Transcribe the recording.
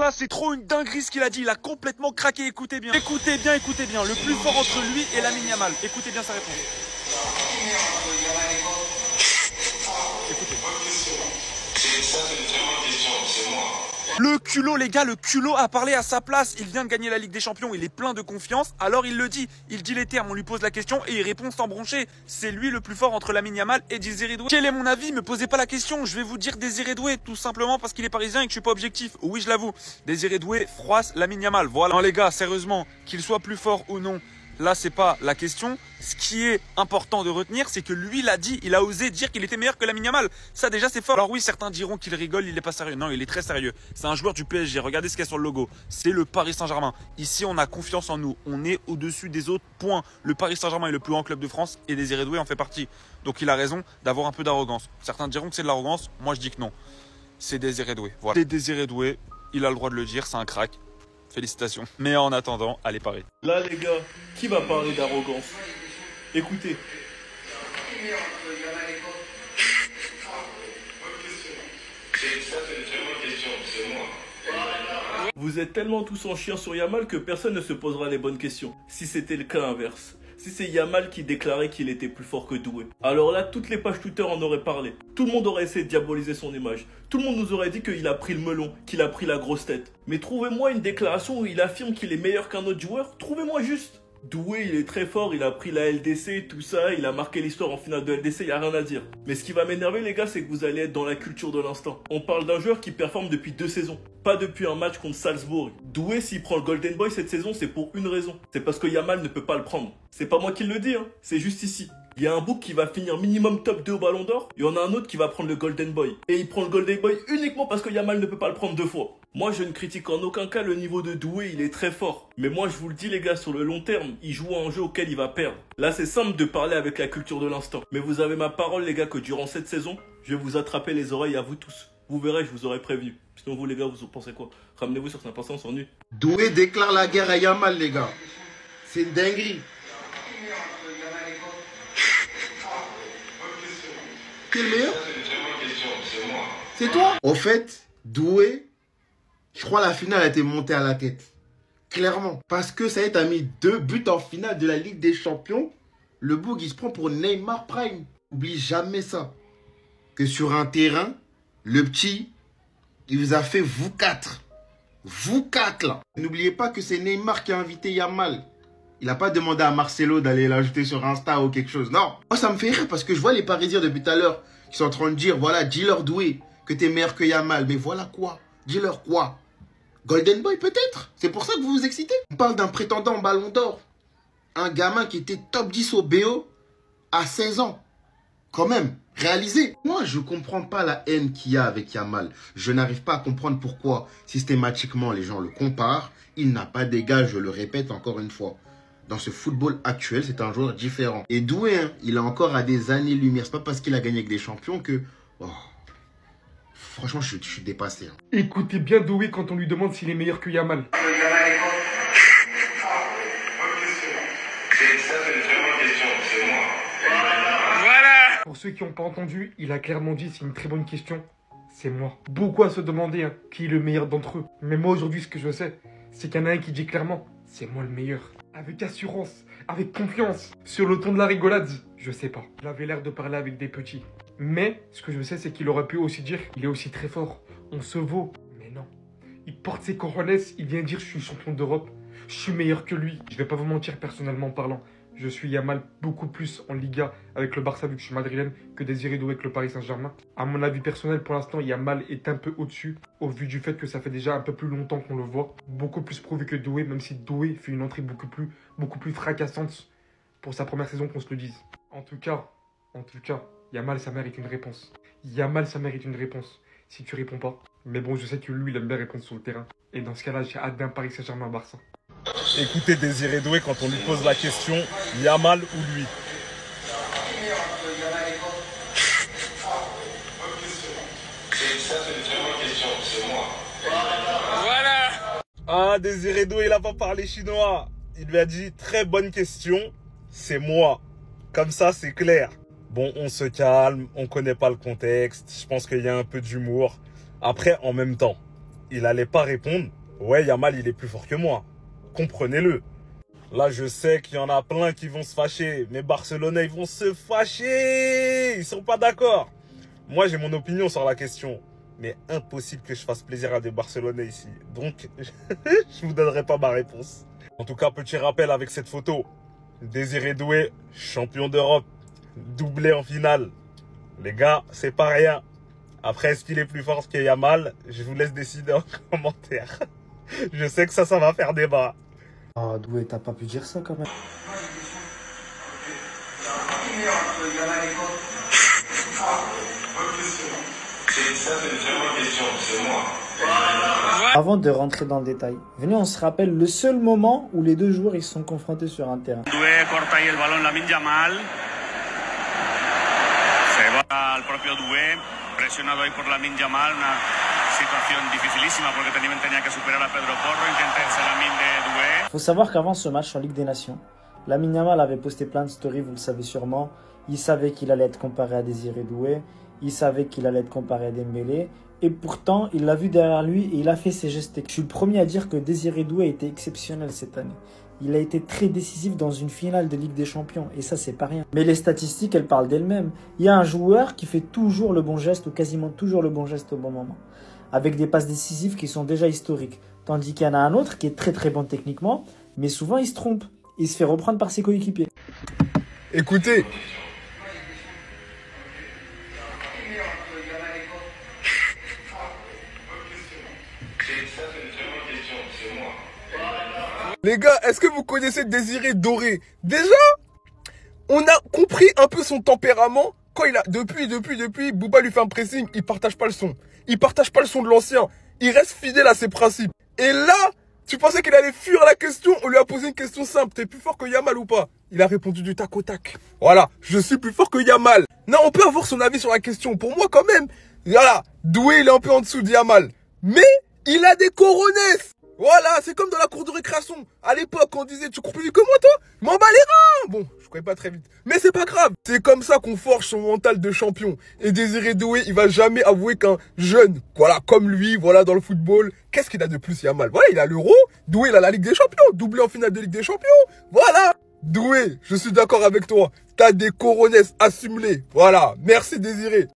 pas, c'est trop une dinguerie ce qu'il a dit. Il a complètement craqué, écoutez bien. Écoutez bien, écoutez bien. Le plus fort entre lui et Lamine Yamal. Écoutez bien sa réponse. Écoutez. Le culot, les gars, le culot a parlé à sa place. Il vient de gagner la Ligue des Champions, il est plein de confiance. Alors il le dit, il dit les termes, on lui pose la question et il répond sans broncher. C'est lui le plus fort entre Lamine Yamal et Désiré Doué. Quel est mon avis? Me posez pas la question, je vais vous dire Désiré Doué, tout simplement parce qu'il est parisien et que je suis pas objectif. Oui, je l'avoue, Désiré Doué froisse Lamine Yamal. Voilà. Non les gars, sérieusement, qu'il soit plus fort ou non, là, c'est pas la question. Ce qui est important de retenir, c'est que lui l'a dit, il a osé dire qu'il était meilleur que Lamine Yamal. Ça, déjà, c'est fort. Alors oui, certains diront qu'il rigole, il est pas sérieux. Non, il est très sérieux. C'est un joueur du PSG. Regardez ce qu'il y a sur le logo. C'est le Paris Saint-Germain. Ici, on a confiance en nous. On est au-dessus des autres. Point. Le Paris Saint-Germain est le plus grand club de France et Désiré Doué en fait partie. Donc, il a raison d'avoir un peu d'arrogance. Certains diront que c'est de l'arrogance. Moi, je dis que non. C'est Désiré Doué. Voilà. C'est Désiré Doué. Il a le droit de le dire. C'est un crack. Félicitations. Mais en attendant, allez Paris. Là les gars, qui va parler d'arrogance? Écoutez. Vous êtes tellement tous en chien sur Yamal que personne ne se posera les bonnes questions. Si c'était le cas inverse. Si c'est Yamal qui déclarait qu'il était plus fort que Doué. Alors là, toutes les pages Twitter en auraient parlé. Tout le monde aurait essayé de diaboliser son image. Tout le monde nous aurait dit qu'il a pris le melon, qu'il a pris la grosse tête. Mais trouvez-moi une déclaration où il affirme qu'il est meilleur qu'un autre joueur. Trouvez-moi juste. Doué, il est très fort, il a pris la LDC, tout ça, il a marqué l'histoire en finale de LDC, il n'y a rien à dire. Mais ce qui va m'énerver les gars, c'est que vous allez être dans la culture de l'instant. On parle d'un joueur qui performe depuis 2 saisons, pas depuis un match contre Salzbourg. Doué, s'il prend le Golden Boy cette saison, c'est pour une raison. C'est parce que Yamal ne peut pas le prendre. C'est pas moi qui le dis, hein, c'est juste ici. Il y a un bouc qui va finir minimum top 2 au Ballon d'Or, il y en a un autre qui va prendre le Golden Boy. Et il prend le Golden Boy uniquement parce que Yamal ne peut pas le prendre 2 fois. Moi, je ne critique en aucun cas le niveau de Doué, il est très fort. Mais moi, je vous le dis les gars, sur le long terme, il joue à un jeu auquel il va perdre. Là, c'est simple de parler avec la culture de l'instant. Mais vous avez ma parole les gars que durant cette saison, je vais vous attraper les oreilles à vous tous. Vous verrez, je vous aurai prévenu. Sinon vous les gars, vous en pensez quoi? Ramenez-vous sur 5%, on s'ennuie. Doué déclare la guerre à Yamal les gars. C'est une dinguerie. Qui est le meilleur? C'est toi? Au fait, Doué, je crois la finale a été montée à la tête. Clairement. Parce que ça y est, t'as mis 2 buts en finale de la Ligue des Champions. Le Boug, il se prend pour Neymar Prime. N'oublie jamais ça. Que sur un terrain, le petit, il vous a fait vous 4. Vous 4 là. N'oubliez pas que c'est Neymar qui a invité Yamal. Il n'a pas demandé à Marcelo d'aller l'ajouter sur Insta ou quelque chose. Non. Moi, ça me fait rire parce que je vois les Parisiens depuis tout à l'heure qui sont en train de dire, voilà, dis-leur Doué que t'es meilleur que Yamal. Mais voilà quoi? Dis-leur quoi? Golden Boy peut-être? C'est pour ça que vous vous excitez? On parle d'un prétendant au Ballon d'Or. Un gamin qui était top 10 au BO à 16 ans. Quand même, réalisé. Moi, je comprends pas la haine qu'il y a avec Yamal. Je n'arrive pas à comprendre pourquoi systématiquement les gens le comparent. Il n'a pas d'égal, je le répète encore une fois. Dans ce football actuel, c'est un joueur différent. Et Doué, hein, il est encore à des années-lumière. C'est pas parce qu'il a gagné avec des champions que... Oh. Franchement, je suis dépassé. Hein. Écoutez bien Doué quand on lui demande s'il est meilleur que Yamal. Pour ceux qui n'ont pas entendu, il a clairement dit, c'est une très bonne question, c'est moi. Beaucoup à se demander hein, qui est le meilleur d'entre eux. Mais moi aujourd'hui, ce que je sais, c'est qu'il y en a un qui dit clairement, c'est moi le meilleur. Avec assurance, avec confiance, sur le ton de la rigolade, je sais pas. Il avait l'air de parler avec des petits. Mais ce que je sais, c'est qu'il aurait pu aussi dire, il est aussi très fort, on se vaut. Mais non, il porte ses cojones, il vient dire, je suis champion d'Europe, je suis meilleur que lui. Je vais pas vous mentir personnellement parlant. Je suis Yamal beaucoup plus en Liga avec le Barça vu que je suis madrilène que Désiré Doué avec le Paris Saint-Germain. À mon avis personnel, pour l'instant, Yamal est un peu au-dessus au vu du fait que ça fait déjà un peu plus longtemps qu'on le voit. Beaucoup plus prouvé que Doué, même si Doué fait une entrée beaucoup plus fracassante pour sa première saison qu'on se le dise. En tout cas, Yamal, ça mérite une réponse. Yamal, ça mérite une réponse. Si tu réponds pas. Mais bon, je sais que lui, il aime bien répondre sur le terrain. Et dans ce cas-là, j'ai hâte d'un Paris Saint-Germain-Barça. Écoutez Désiré Doué quand on lui pose la question, Yamal ou lui? Voilà. Ah, Désiré Doué, il a pas parlé chinois. Il lui a dit, très bonne question, c'est moi. Comme ça, c'est clair. Bon, on se calme, on connaît pas le contexte. Je pense qu'il y a un peu d'humour. Après, en même temps, il allait pas répondre « Ouais, Yamal, il est plus fort que moi. » Comprenez-le. Là, je sais qu'il y en a plein qui vont se fâcher. Mais Barcelonais, ils vont se fâcher. Ils sont pas d'accord. Moi, j'ai mon opinion sur la question. Mais impossible que je fasse plaisir à des Barcelonais ici. Donc, je vous donnerai pas ma réponse. En tout cas, petit rappel avec cette photo. Désiré Doué, champion d'Europe, doublé en finale. Les gars, c'est pas rien. Après, est-ce qu'il est plus fort que Yamal? Je vous laisse décider en commentaire. Je sais que ça va faire débat. Ah, Doué, t'as pas pu dire ça quand même. Avant de rentrer dans le détail, venez, on se rappelle le seul moment où les deux joueurs ils se sont confrontés sur un terrain. Doué corta ahí el balón Lamine Yamal. Se va al propio Doué, presionado ahí por Lamine Yamal, una situación dificilísima porque también tenía que superar a Pedro Porro, intenta irse Lamine de Doué. Faut savoir qu'avant ce match en Ligue des Nations, Lamine Yamal avait posté plein de stories, vous le savez sûrement. Il savait qu'il allait être comparé à Désiré Doué, il savait qu'il allait être comparé à Dembélé. Et pourtant, il l'a vu derrière lui et il a fait ses gestes. Je suis le premier à dire que Désiré Doué a été exceptionnel cette année. Il a été très décisif dans une finale de Ligue des Champions. Et ça, c'est pas rien. Mais les statistiques, elles parlent d'elles-mêmes. Il y a un joueur qui fait toujours le bon geste ou quasiment toujours le bon geste au bon moment. Avec des passes décisives qui sont déjà historiques. Tandis qu'il y en a un autre qui est très très bon techniquement. Mais souvent, il se trompe. Il se fait reprendre par ses coéquipiers. Écoutez. Les gars, est-ce que vous connaissez Désiré Doué? Déjà, on a compris un peu son tempérament. Quand il a, depuis, Bouba lui fait un pressing, il partage pas le son. Il partage pas le son de l'ancien. Il reste fidèle à ses principes. Et là, tu pensais qu'il allait fuir la question? On lui a posé une question simple. T'es plus fort que Yamal ou pas? Il a répondu du tac au tac. Voilà, je suis plus fort que Yamal. Non, on peut avoir son avis sur la question. Pour moi, quand même, voilà, Doué, il est un peu en dessous de Yamal. Mais il a des coronesses. Voilà, c'est comme dans la cour de récréation. À l'époque, on disait, tu cours plus vite que moi, toi? M'en bats les reins. Bon, je courais pas très vite. Mais c'est pas grave. C'est comme ça qu'on forge son mental de champion. Et Désiré Doué, il va jamais avouer qu'un jeune, voilà, comme lui, voilà, dans le football, qu'est-ce qu'il a de plus, Yamal? Voilà, il a l'Euro. Doué, il a la Ligue des Champions. Doublé en finale de Ligue des Champions. Voilà. Doué, je suis d'accord avec toi. T'as des coronesses, assume-les. Voilà. Merci, Désiré.